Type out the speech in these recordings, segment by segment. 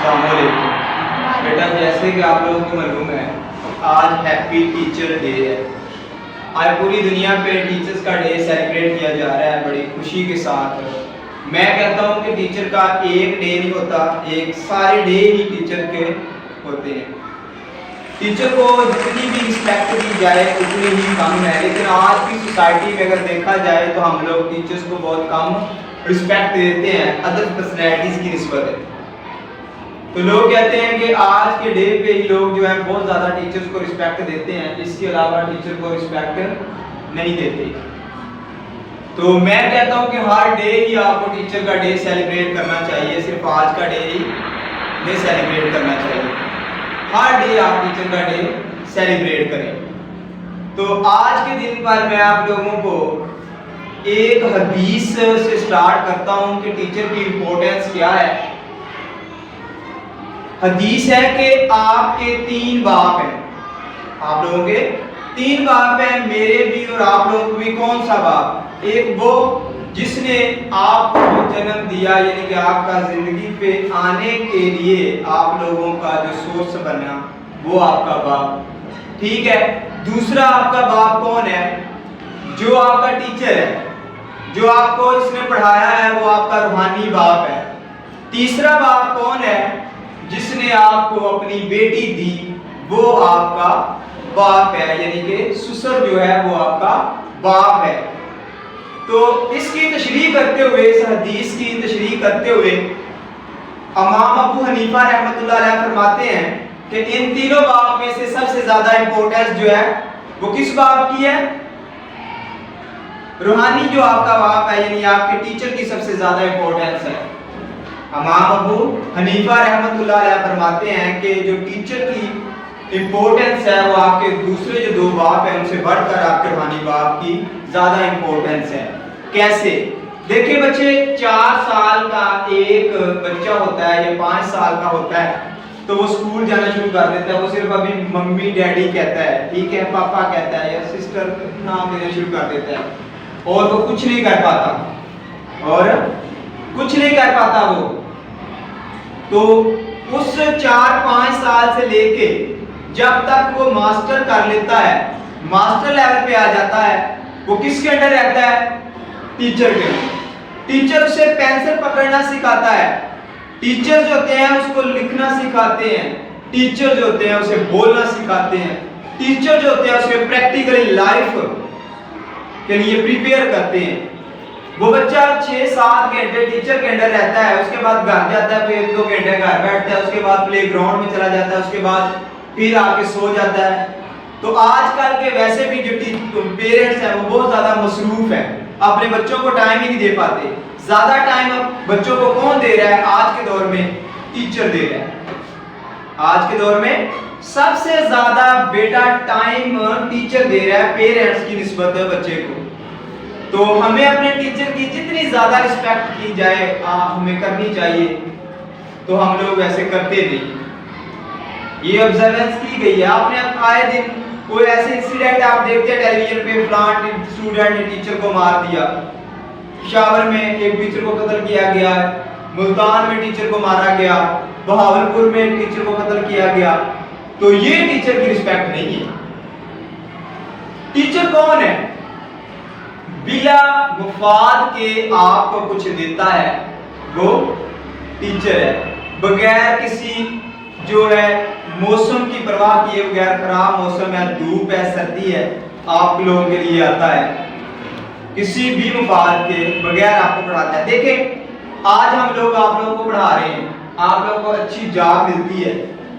السلام علیکم بیٹا، جیسے کہ آپ لوگوں کو معلوم ہے آج ہیپی ٹیچر ڈے ہے۔ آج پوری دنیا پہ ٹیچرز کا ڈے سیلیبریٹ کیا جا رہا ہے بڑی خوشی کے ساتھ۔ میں کہتا ہوں کہ ٹیچر کا ایک ڈے نہیں ہوتا، ایک سارے ڈے ہی ٹیچر کے ہوتے ہیں۔ ٹیچر کو جتنی بھی رسپیکٹ دی جائے اتنی ہی کم ہے، لیکن آج کی سوسائٹی میں اگر دیکھا جائے تو ہم لوگ ٹیچرز کو بہت کم رسپیکٹ دیتے ہیں ادر پرسنالٹیز کی نسبت ہے۔ تو لوگ کہتے ہیں کہ آج کے ڈے پہ ہی لوگ جو ہے بہت زیادہ ٹیچرز کو رسپیکٹ دیتے ہیں، اس کے علاوہ ٹیچر کو رسپیکٹ نہیں دیتے۔ تو میں کہتا ہوں کہ ہر ڈے ہی آپ کو ٹیچر کا ڈے سیلیبریٹ کرنا چاہیے، صرف آج کا ڈے ہی نہیں سیلیبریٹ کرنا چاہیے، ہر ڈے آپ ٹیچر کا ڈے سیلیبریٹ کریں۔ تو آج کے دن پر میں آپ لوگوں کو ایک حدیث سے سٹارٹ کرتا ہوں کہ ٹیچر کی امپورٹنس کیا ہے۔ حدیث ہے کہ آپ کے 3 باپ ہیں، آپ لوگوں کے 3 باپ ہیں، میرے بھی اور آپ لوگوں کو بھی۔ کون سا باپ؟ ایک وہ جس نے آپ کو جنم دیا، یعنی کہ آپ کا زندگی پہ آنے کے لیے آپ لوگوں کا جو سورس بنا وہ آپ کا باپ، ٹھیک ہے۔ دوسرا آپ کا باپ کون ہے؟ جو آپ کا ٹیچر ہے، جو آپ کو جس نے پڑھایا ہے وہ آپ کا روحانی باپ ہے۔ تیسرا باپ کون ہے؟ جس نے آپ کو اپنی بیٹی دی، وہ آپ کا باپ ہے، یعنی کہ سسر جو ہے وہ آپ کا باپ ہے۔ تو اس کی تشریح کرتے ہوئے، اس حدیث کی تشریح کرتے ہوئے امام ابو حنیفہ رحمۃ اللہ علیہ فرماتے ہیں کہ ان تینوں باپ میں سے سب سے زیادہ امپورٹنس جو ہے وہ کس باپ کی ہے؟ روحانی جو آپ کا باپ ہے، یعنی آپ کے ٹیچر کی سب سے زیادہ امپورٹنس ہے۔ امام ابو حنیفہ رحمۃ اللہ علیہ فرماتے ہیں کہ جو ٹیچر کی امپورٹنس ہے وہ آپ کے دوسرے جو 2 باپ ہیں ان سے بڑھ کر آپ کے روحانی باپ کی زیادہ امپورٹنس ہے۔ کیسے؟ دیکھیں بچے، 4 سال کا ایک بچہ ہوتا ہے یا 5 سال کا ہوتا ہے تو وہ اسکول جانا شروع کر دیتا ہے، وہ صرف ابھی ممی ڈیڈی کہتا ہے، ٹھیک ہے، پاپا کہتا ہے یا سسٹر نام دینا شروع کر دیتا ہے، اور وہ کچھ نہیں کر پاتا، اور کچھ نہیں کر پاتا وہ۔ تو اس 4-5 سال سے لے کے جب تک وہ ماسٹر کر لیتا ہے، ماسٹر لیول پہ آ جاتا ہے، وہ کس کے انڈر رہتا ہے؟ ٹیچر کے۔ ٹیچر اسے پینسل پکڑنا سکھاتا ہے، ٹیچر جو ہوتے ہیں اس کو لکھنا سکھاتے ہیں، ٹیچر جو ہوتے ہیں اسے بولنا سکھاتے ہیں، ٹیچر جو ہوتے ہیں اسے پریکٹیکلی لائف کے لیے پریپیئر کرتے ہیں۔ وہ بچہ 6-7 گھنٹے ٹیچر کے انڈر رہتا ہے، اس کے بعد گھر جاتا ہے، پھر 1-2 گھنٹے گھر بیٹھتا ہے، اس کے بعد پلے گراؤنڈ میں چلا جاتا ہے، اس کے بعد پھر آ کے سو جاتا ہے۔ تو آج کل کے ویسے بھی جو پیرنٹس ہیں وہ بہت زیادہ مصروف ہیں، اپنے بچوں کو ٹائم ہی نہیں دے پاتے۔ زیادہ ٹائم اب بچوں کو کون دے رہا ہے آج کے دور میں؟ ٹیچر دے رہا ہے۔ آج کے دور میں سب سے زیادہ بیٹا ٹائم ٹیچر دے رہا ہے پیرنٹس کی نسبت بچے کو۔ تو ہمیں اپنے ٹیچر کی جتنی زیادہ رسپیکٹ کی جائے ہمیں کرنی چاہیے، تو ہم لوگ ایسے کرتے نہیں۔ یہ آبزروینس کی گئی ہے، آپ نے آئے دن کوئی ایسے انسیڈنٹ آپ دیکھتے ہیں ٹیلی ویژن پہ، فلان اسٹوڈنٹ نے ٹیچر کو مار دیا، پشاور میں ایک ٹیچر کو قتل کیا گیا، ملتان میں ٹیچر کو مارا گیا، بہاولپور میں ٹیچر کو قتل کیا گیا۔ تو یہ ٹیچر کی رسپیکٹ نہیں ہے۔ ٹیچر کون ہے؟ بلا مفاد کے آپ کو کچھ دیتا ہے وہ ٹیچر ہے، بغیر کسی جو ہے موسم کی پرواہ کیے بغیر، خراب موسم ہے، دھوپ ہے، سردی ہے، آپ لوگوں کے لیے آتا ہے، کسی بھی مفاد کے بغیر آپ کو پڑھاتا ہے۔ دیکھیں آج ہم لوگ آپ لوگوں کو پڑھا رہے ہیں، آپ لوگوں کو اچھی جاب ملتی ہے،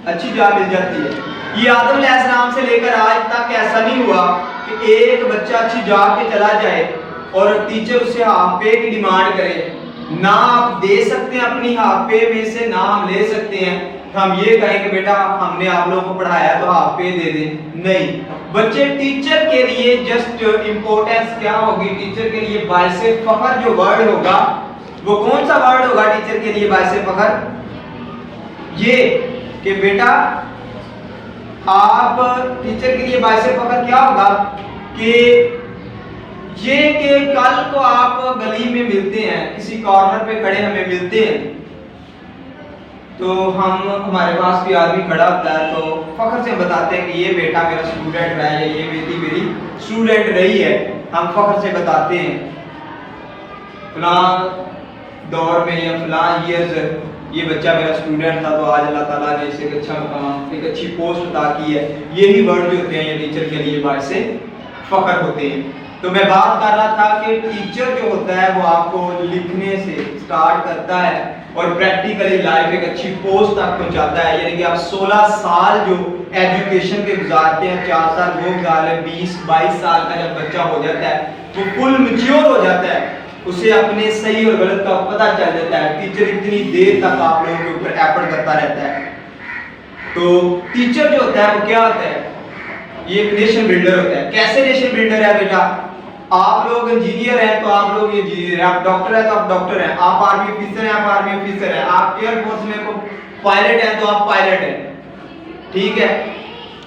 اچھی جاب مل جاتی ہے۔ یہ آدم علیہ السلام سے لے کر آج تک ایسا نہیں ہوا کہ ایک بچہ اچھی جاب پہ چلا جائے اور ٹیچر اسے ہاف پے کی ڈیمانڈ کرے۔ نہ آپ دے سکتے ہیں اپنی ہاف پے میں سے، نہ ہم لے سکتے ہیں ہم یہ کہیں کہ بیٹا ہم نے آپ لوگوں کو پڑھایا تو ہاف پے دے دیں، نہیں۔ بچے ٹیچر کے لیے جسٹ امپورٹنس کیا ہوگی؟ ٹیچر کے لیے باعث فخر جو ورڈ ہوگا وہ کون سا ورڈ ہوگا ٹیچر کے لیے باعث فخر؟ یہ کہ بیٹا آپ ٹیچر کے لیے باعث فخر کیا ہوگا کہ یہ کہ کل کو آپ گلی میں ملتے ہیں، کسی کارنر پہ کھڑے ہمیں ملتے ہیں، تو ہمارے پاس بھی آدمی کھڑا ہوتا ہے تو فخر سے بتاتے ہیں کہ یہ بیٹا میرا اسٹوڈنٹ رہا ہے یا یہ بیٹی میری اسٹوڈنٹ رہی ہے. ہم فخر سے بتاتے ہیں فلاں دور میں یا فلاں ایئرز یہ بچہ میرا اسٹوڈنٹ تھا تو آج اللہ تعالیٰ نے اسے ایک اچھا مقام ایک اچھی پوسٹ عطا کی ہے. یہی ورڈ جو ہوتے ہیں یہ ٹیچر کے لیے باعث فخر ہوتے ہیں. تو میں بات کر رہا تھا کہ ٹیچر جو ہوتا ہے وہ آپ کو لکھنے سے سٹارٹ کرتا ہے اور پریکٹیکلی لائف ایک اچھی پوسٹ تک پہنچاتا ہے. یعنی کہ آپ 16 سال جو ایجوکیشن کے گزارتے ہیں 4 سال وہ گزار لیں 20-22 سال کا جب بچہ ہو جاتا ہے وہ فل میچیور ہو جاتا ہے اسے اپنے صحیح اور غلط کا پتہ چل جاتا ہے. ٹیچر اتنی دیر تک آپ لوگوں کے اوپر ایفرٹ کرتا رہتا ہے. تو ٹیچر جو ہوتا ہے وہ کیا ہوتا ہے یہ ایک نیشن بلڈر ہوتا ہے. کیسے نیشن بلڈر ہے بیٹا آپ لوگ انجینئر ہیں تو آپ لوگ انجینئر ہیں آپ ڈاکٹر ہیں تو آپ ڈاکٹر ہیں آپ آرمی افیسر ہیں آپ آرمی افیسر ہیں آپ ایئر فورس میں کو پائلٹ ہیں تو آپ پائلٹ ہیں. ٹھیک ہے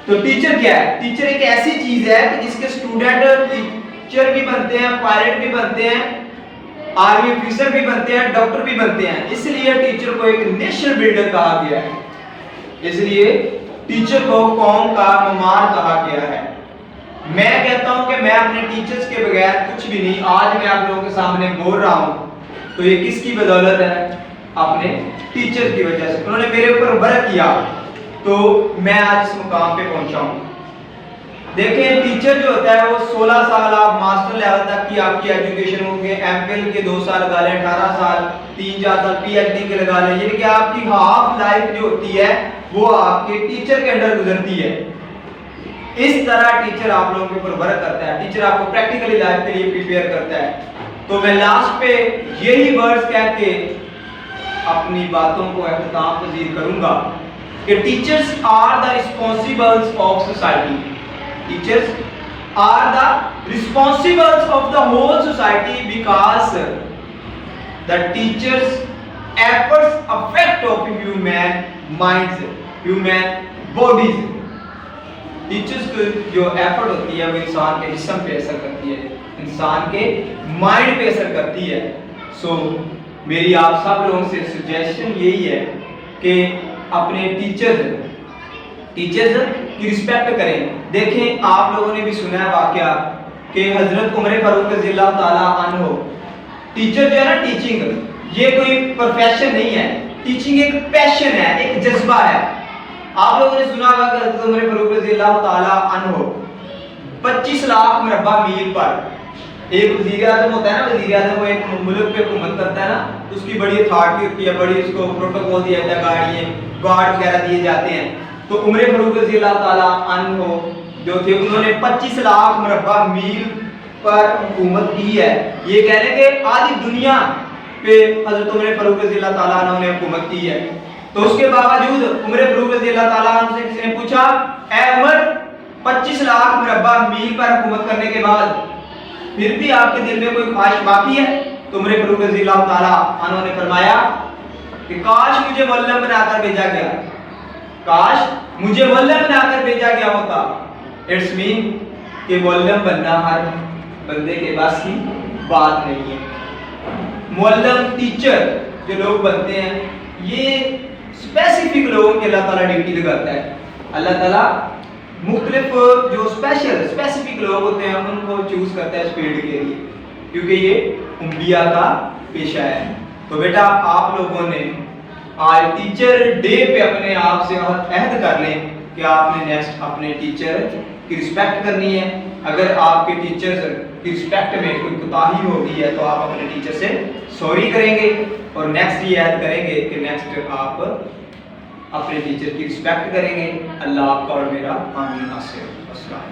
تو ٹیچر کیا ہے ٹیچر ایک ایسی چیز ہے کہ جس کے اسٹوڈنٹ ٹیچر بھی بنتے ہیں پائلٹ بھی بنتے ہیں آرمی افیسر بھی بنتے ہیں ڈاکٹر بھی بنتے ہیں. اس لیے ٹیچر کو ایک نیشن بلڈر کہا گیا ہے. اس لیے ٹیچر کو قوم کا معمار کہا گیا ہے. میں کہتا ہوں کہ میں اپنے ٹیچرز کے بغیر کچھ بھی نہیں. آج میں آپ لوگوں کے سامنے بول رہا ہوں تو یہ کس کی بدولت ہے اپنے ٹیچر کی وجہ سے. انہوں نے میرے اوپر ورک کیا تو میں آج اس مقام پہ پہنچا ہوں. دیکھیں ٹیچر جو ہوتا ہے وہ 16 سال آپ ماسٹر لیول تک کی آپ کی ایجوکیشن ہوں گے ایم فل کے 2 سال لگا لیں 18 سال 3-4 سال پی ایچ ڈی کے لگا لیں. یعنی کہ آپ کی ہاف لائف جو ہوتی ہے وہ آپ کے ٹیچر کے اندر گزرتی ہے. اس طرح ٹیچر آپ لوگوں کے اوپر ورک کرتا ہے. ٹیچر آپ کو پریکٹیکلی لائف کے لیے پریپیئر کرتا ہے. تو میں لاسٹ پہ یہی ورڈز کہہ کے اپنی باتوں کو اختتام پذیر کروں گا کہ teachers are the responsibles of society. Teachers are the responsibles of the whole society because the teachers' efforts affect of human minds, human bodies. Teachers کو جو ایفرٹ ہوتی ہے وہ انسان کے جسم پہ اثر کرتی ہے انسان کے مائنڈ پہ اثر کرتی ہے. سو میری آپ سب لوگوں سے سجیشن یہی ہے کہ اپنے ٹیچرز کی رسپیکٹ کریں. دیکھیں آپ لوگوں نے بھی سنا ہے واقعہ کہ حضرت عمر فاروق رضی اللہ تعالیٰ عنہ ٹیچر جو ہے نا ٹیچنگ یہ کوئی پروفیشن نہیں ہے. ٹیچنگ ایک پیشن ہے ایک جذبہ ہے. آپ لوگوں نے سنا ہوگا کہ حضرت عمر فاروق رضی اللہ تعالیٰ عنہ 25 لاکھ مربع میل پر ایک وزیر اعظم ہوتا ہے نا وزیر اعظم وہ ایک ملک پہ حکومت کرتا ہے نا اس کی بڑی اتھارٹی ہوتی ہے بڑی اس کو پروٹوکول دیا جاتا ہے گاڑیاں گارڈ وغیرہ دیے جاتے ہیں. تو عمر فاروق رضی اللہ تعالیٰ عنہ جو تھے انہوں نے 25 لاکھ مربع میل پر حکومت کی ہے. یہ کہہ لیں کہ آدھی دنیا پہ حضرت عمر فاروق رضی اللہ تعالیٰ عنہ نے حکومت کی ہے. تو اس کے باوجود عمر فاروق رضی اللہ تعالیٰ عنہ سے کسی نے پوچھا اے عمر 25 لاکھ مربع میل پر حکومت کرنے کے بعد پھر بھی آپ کے دل میں کوئی خواہش باقی ہے؟ تو عمر فاروق رضی اللہ تعالیٰ عنہ نے فرمایا کہ کاش مجھے معلم بنا کر بھیجا گیا کاش مجھے معلم بنا کر بھیجا گیا ہوتا. اٹس مین کہ معلم بننا ہر بندے کے پاس کی بات نہیں ہے. معلم ٹیچر جو لوگ بنتے ہیں یہ اسپیسیفک لوگوں کے اللہ تعالیٰ ڈیوٹی لگاتا ہے. اللہ تعالیٰ مختلف جو اسپیسیفک لوگ ہوتے ہیں ان کو چوز کرتا ہے اس فیلڈ کے لیے کیونکہ یہ انبیاء کا پیشہ ہے. تو بیٹا آپ لوگوں نے آج ٹیچر ڈے پہ اپنے آپ سے عہد کر لیں کہ آپ نے نیکسٹ اپنے ٹیچر کی رسپیکٹ کرنی ہے. اگر آپ کے ٹیچرز کی رسپیکٹ میں کوئی کوتاہی ہوگی ہے تو آپ اپنے ٹیچر سے سوری کریں گے اور نیکسٹ یہ عہد کریں گے کہ نیکسٹ آپ اپنے ٹیچر کی رسپیکٹ کریں گے. اللہ آپ کا اور میرا آمین. السلام.